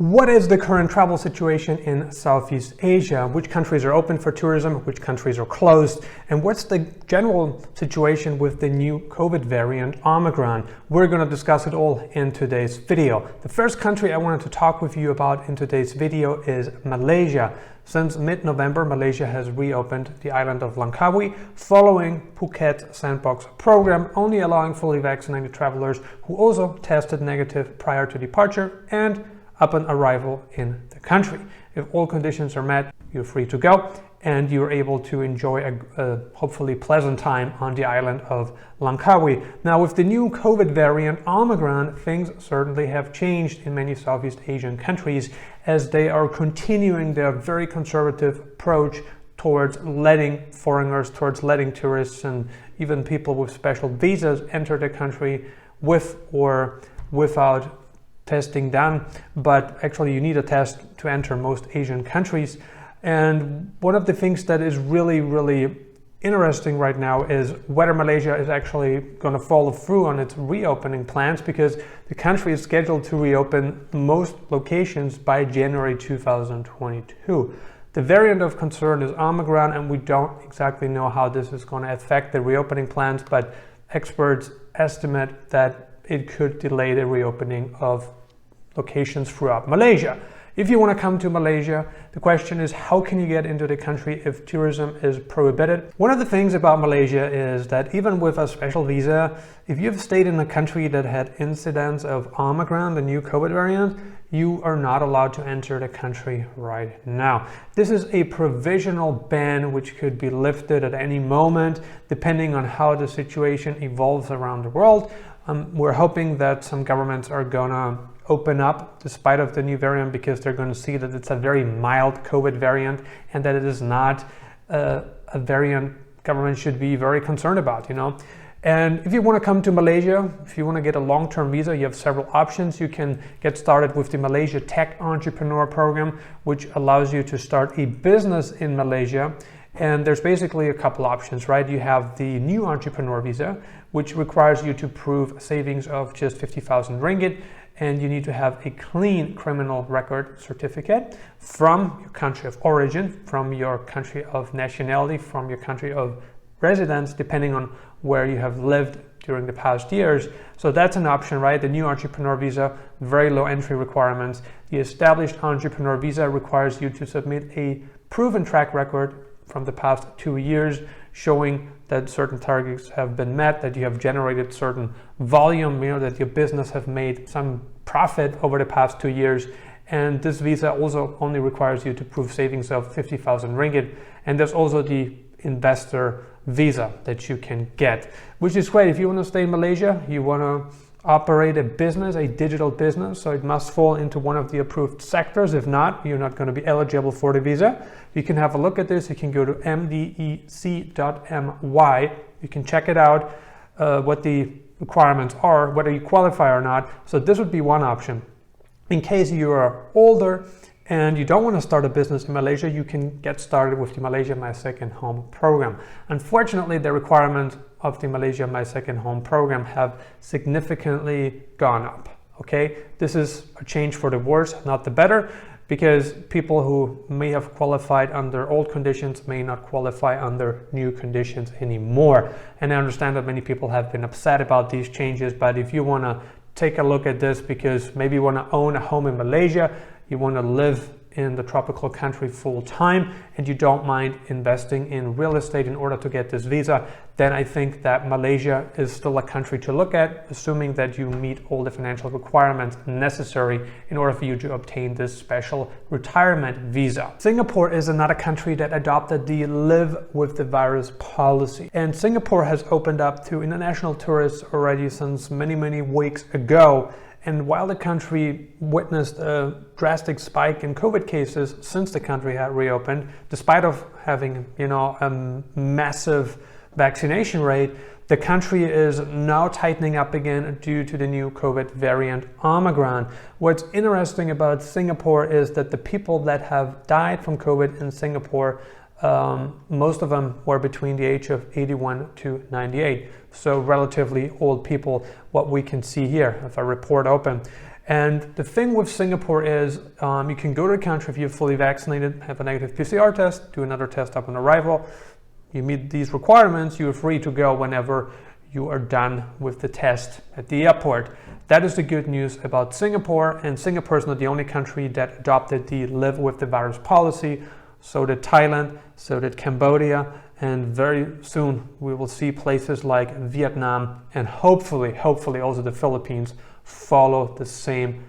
What is the current travel situation in Southeast Asia? Which countries are open for tourism? Which countries are closed? And what's the general situation with the new COVID variant Omicron? We're going to discuss it all in today's video. The first country I wanted to talk with you about in today's video is Malaysia. Since mid-November, Malaysia has reopened the island of Langkawi following Phuket sandbox program, only allowing fully vaccinated travelers who also tested negative prior to departure and upon arrival in the country. If all conditions are met, you're free to go and you're able to enjoy a hopefully pleasant time on the island of Langkawi. Now, with the new COVID variant Omicron, things certainly have changed in many Southeast Asian countries as they are continuing their very conservative approach towards letting foreigners, towards letting tourists and even people with special visas enter the country with or without testing done, but actually you need a test to enter most Asian countries. And one of the things that is really interesting right now is whether Malaysia is actually going to follow through on its reopening plans, because the country is scheduled to reopen most locations by January 2022. The variant of concern is Omicron, and we don't exactly know how this is going to affect the reopening plans, but experts estimate that it could delay the reopening of locations throughout Malaysia. If you want to come to Malaysia, the question is, how can you get into the country if tourism is prohibited? One of the things about Malaysia is that even with a special visa, if you've stayed in a country that had incidents of Omicron, the new COVID variant, you are not allowed to enter the country right now. This is a provisional ban which could be lifted at any moment, depending on how the situation evolves around the world. We're hoping that some governments are gonna open up despite of the new variant, because they're going to see that it's a very mild COVID variant and that it is not a variant government should be very concerned about, you know. And if you want to come to Malaysia, if you want to get a long-term visa, you have several options. You can get started with the Malaysia Tech Entrepreneur Program, which allows you to start a business in Malaysia. And there's basically a couple options, right? You have the new entrepreneur visa, which requires you to prove savings of just 50,000 ringgit, and you need to have a clean criminal record certificate from your country of origin, from your country of nationality, from your country of residence, depending on where you have lived during the past years. So that's an option, right? The new entrepreneur visa, very low entry requirements. The established entrepreneur visa requires you to submit a proven track record from the past 2 years, showing that certain targets have been met, that you have generated certain volume, you know, that your business have made some profit over the past 2 years. And this visa also only requires you to prove savings of 50,000 ringgit. And there's also the investor visa that you can get, which is great. If you want to stay in Malaysia, you want to operate a business, a digital business, so it must fall into one of the approved sectors. If not, you're not going to be eligible for the visa. You can have a look at this. You can go to mdec.my. You can check it out, what the requirements are, whether you qualify or not. So this would be one option. In case you are older and you don't want to start a business in Malaysia, you can get started with the Malaysia My Second Home program. Unfortunately, the requirements of the Malaysia My Second Home program have significantly gone up. Okay, this is a change for the worse, not the better, because people who may have qualified under old conditions may not qualify under new conditions anymore. And I understand that many people have been upset about these changes, but if you want to take a look at this because maybe you want to own a home in Malaysia, you want to live in the tropical country full time, and you don't mind investing in real estate in order to get this visa, then I think that Malaysia is still a country to look at, assuming that you meet all the financial requirements necessary in order for you to obtain this special retirement visa. Singapore is another country that adopted the live with the virus policy. And Singapore has opened up to international tourists already since many weeks ago. And while the country witnessed a drastic spike in COVID cases since the country had reopened, despite of having, you know, a massive vaccination rate, the country is now tightening up again due to the new COVID variant Omicron. What's interesting about Singapore is that the people that have died from COVID in Singapore, most of them were between the age of 81 to 98. So relatively old people, what we can see here, if I report open. And the thing with Singapore is you can go to the country if you're fully vaccinated, have a negative PCR test, do another test upon arrival. You meet these requirements, you're free to go whenever you are done with the test at the airport. That is the good news about Singapore, and Singapore is not the only country that adopted the live with the virus policy. So did Thailand, so did Cambodia, and very soon we will see places like Vietnam and hopefully also the Philippines follow the same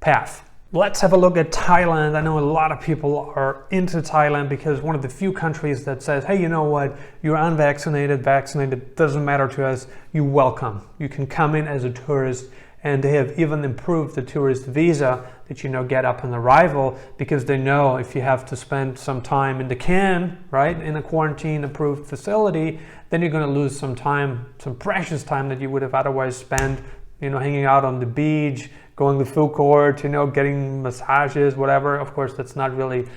path. Let's have a look at Thailand. I know a lot of people are into Thailand because one of the few countries that says, hey, you know what, you're unvaccinated, vaccinated, doesn't matter to us, you're welcome. You can come in as a tourist, and they have even improved the tourist visa that get upon arrival, because they know if you have to spend some time in the can, right, in a quarantine approved facility, then you're going to lose some time, some precious time that you would have otherwise spent hanging out on the beach, going to food court, getting massages, whatever. Of course, that's not really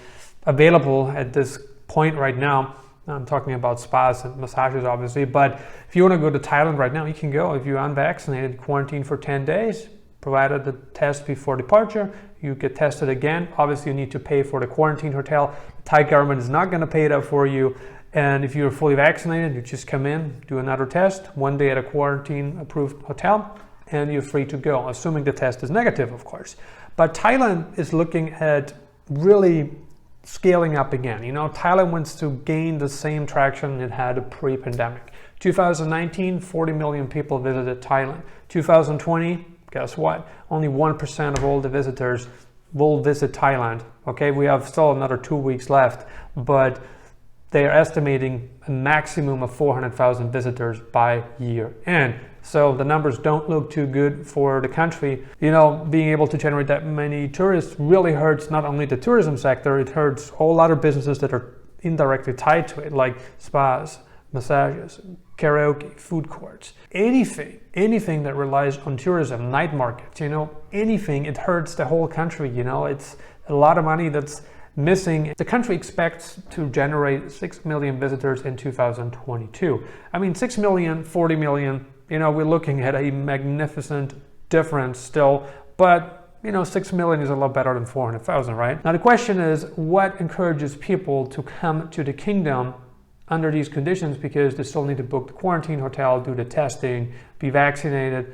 available at this point right now. I'm talking about spas and massages, obviously. But if you want to go to Thailand right now, you can go. If you're unvaccinated, quarantine for 10 days, provided the test before departure, you get tested again. Obviously, you need to pay for the quarantine hotel. The Thai government is not going to pay that for you. And if you're fully vaccinated, you just come in, do another test, 1 day at a quarantine-approved hotel, and you're free to go, assuming the test is negative, of course. But Thailand is looking at really scaling up again. Thailand wants to gain the same traction it had pre-pandemic. 2019, 40 million people visited Thailand. 2020, guess what? Only 1% of all the visitors will visit Thailand. Okay, we have still another 2 weeks left, but they are estimating a maximum of 400,000 visitors by year end. So the numbers don't look too good for the country. Being able to generate that many tourists really hurts not only the tourism sector, it hurts all other businesses that are indirectly tied to it, like spas, massages, karaoke, food courts, anything that relies on tourism, night markets, anything, it hurts the whole country. It's a lot of money that's missing. The country expects to generate 6 million visitors in 2022. 6 million, 40 million, we're looking at a magnificent difference still, but 6 million is a lot better than 400,000, right? Now the question is, what encourages people to come to the kingdom under these conditions? Because they still need to book the quarantine hotel, do the testing, be vaccinated.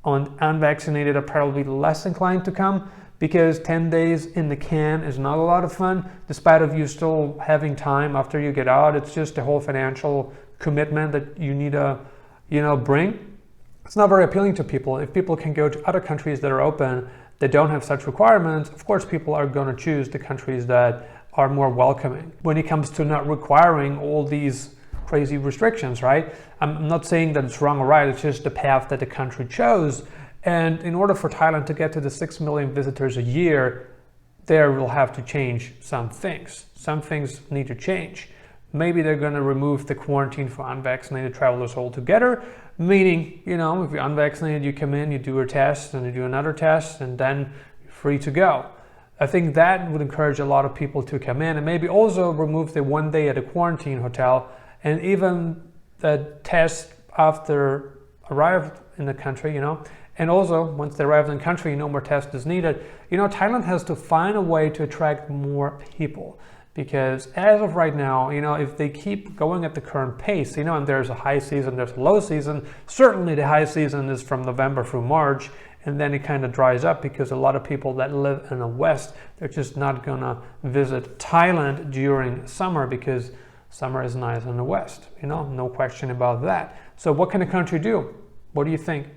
Unvaccinated are probably less inclined to come, because 10 days in the can is not a lot of fun, despite of you still having time after you get out. It's just a whole financial commitment that you need to bring. It's not very appealing to people. If people can go to other countries that are open, that don't have such requirements, of course people are going to choose the countries that are more welcoming. When it comes to not requiring all these crazy restrictions, right? I'm not saying that it's wrong or right, it's just the path that the country chose. And in order for Thailand to get to the 6 million visitors a year, there will have to change some things. Some things need to change. Maybe they're going to remove the quarantine for unvaccinated travelers altogether, meaning, if you're unvaccinated, you come in, you do a test, and you do another test, and then you're free to go. I think that would encourage a lot of people to come in, and maybe also remove the 1 day at a quarantine hotel, and even the test after arrived in the country, and also once they arrive in the country, no more test is needed. Thailand has to find a way to attract more people, because as of right now, if they keep going at the current pace, and there's a high season, there's a low season. Certainly the high season is from November through March, and then it kind of dries up because a lot of people that live in the West, they're just not gonna visit Thailand during summer, because summer is nice in the West, no question about that. So what can a country do? What do you think?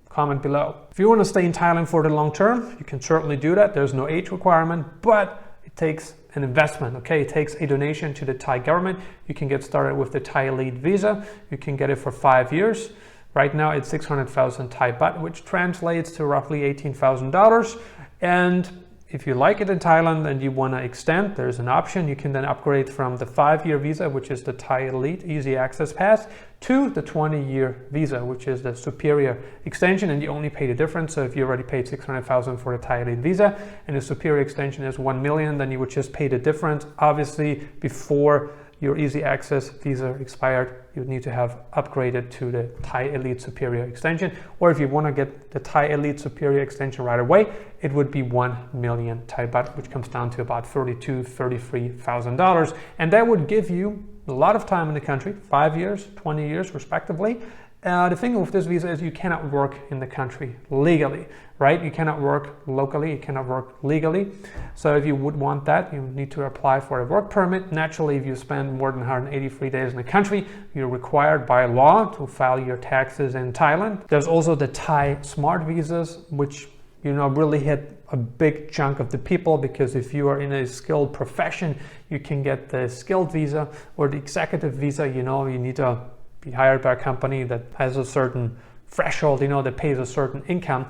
Comment below. If you want to stay in Thailand for the long term, you can certainly do that. There's no age requirement, but it takes an investment, okay? It takes a donation to the Thai government. You can get started with the Thai Elite Visa. You can get it for 5 years. Right now it's 600,000 Thai baht, which translates to roughly $18,000. And if you like it in Thailand and you want to extend, there's an option. You can then upgrade from the 5-year visa, which is the Thai Elite Easy Access Pass, to the 20-year visa, which is the superior extension, and you only pay the difference. So if you already paid 600,000 for the Thai Elite visa and the superior extension is 1 million, then you would just pay the difference. Obviously, before your Easy Access visa expired, you would need to have upgraded to the Thai Elite Superior extension. Or if you want to get the Thai Elite Superior extension right away, it would be 1 million Thai baht, which comes down to about $33,000. And that would give you a lot of time in the country, 5 years, 20 years respectively. The thing with this visa is you cannot work in the country legally, right? You cannot work locally, you cannot work legally. So if you would want that, you need to apply for a work permit. Naturally, if you spend more than 183 days in the country, you're required by law to file your taxes in Thailand. There's also the Thai Smart Visas, which really hit a big chunk of the people, because if you are in a skilled profession, you can get the skilled visa or the executive visa. You need to be hired by a company that has a certain threshold, that pays a certain income.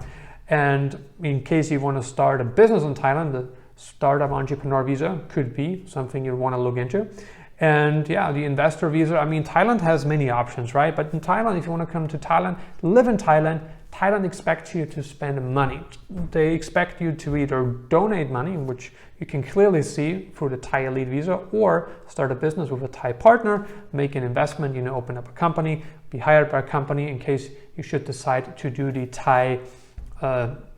And in case you want to start a business in Thailand, the startup entrepreneur visa could be something you want to look into. And yeah, the investor visa, Thailand has many options, right? But in Thailand, if you want to come to Thailand, live in Thailand, Thailand expects you to spend money. They expect you to either donate money, which you can clearly see through the Thai Elite visa, or start a business with a Thai partner, make an investment, open up a company, be hired by a company in case you should decide to do the Thai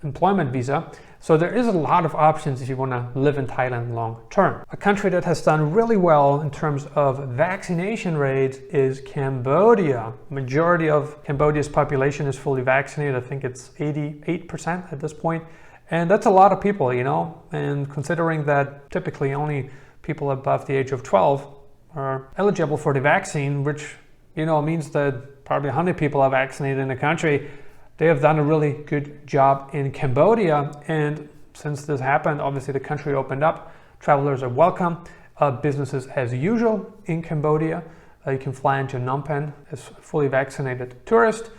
employment visa. So there is a lot of options if you want to live in Thailand long term. A country that has done really well in terms of vaccination rates is Cambodia. Majority of Cambodia's population is fully vaccinated. I think it's 88% at this point. And that's a lot of people, and considering that typically only people above the age of 12 are eligible for the vaccine, which, means that probably 100 people are vaccinated in the country. They have done a really good job in Cambodia, and since this happened, obviously the country opened up. Travelers are welcome. Businesses as usual in Cambodia. You can fly into Phnom Penh as a fully vaccinated tourist,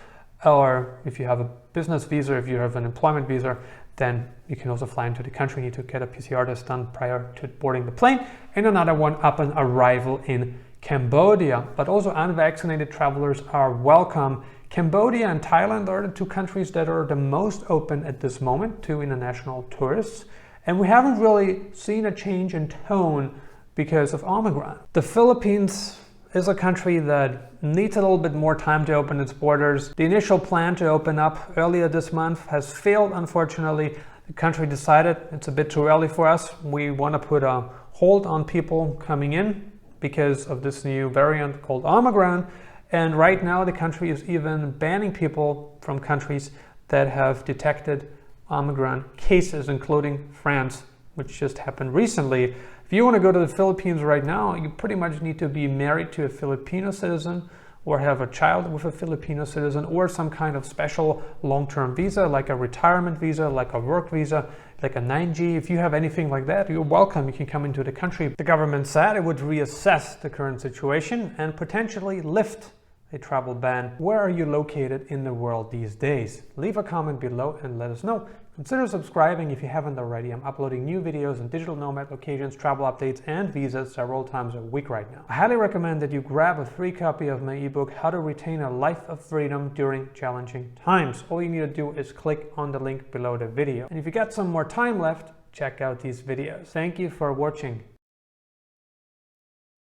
or if you have a business visa, if you have an employment visa, then you can also fly into the country. You need to get a PCR test done prior to boarding the plane, and another one upon arrival in Cambodia. But also unvaccinated travelers are welcome. Cambodia and Thailand are the two countries that are the most open at this moment to international tourists. And we haven't really seen a change in tone because of Omicron. The Philippines is a country that needs a little bit more time to open its borders. The initial plan to open up earlier this month has failed, unfortunately. The country decided it's a bit too early for us. We want to put a hold on people coming in because of this new variant called Omicron. And right now the country is even banning people from countries that have detected Omicron cases, including France, which just happened recently. If you want to go to the Philippines right now, you pretty much need to be married to a Filipino citizen, or have a child with a Filipino citizen, or some kind of special long-term visa, like a retirement visa, like a work visa, like a 9G. If you have anything like that, you're welcome. You can come into the country. The government said it would reassess the current situation and potentially lift a travel ban. Where are you located in the world these days? Leave a comment below and let us know. Consider subscribing if you haven't already. I'm uploading new videos on digital nomad locations, travel updates, and visas several times a week right now. I highly recommend that you grab a free copy of my ebook, How to Retain a Life of Freedom During Challenging Times. All you need to do is click on the link below the video. And if you got some more time left, check out these videos. Thank you for watching.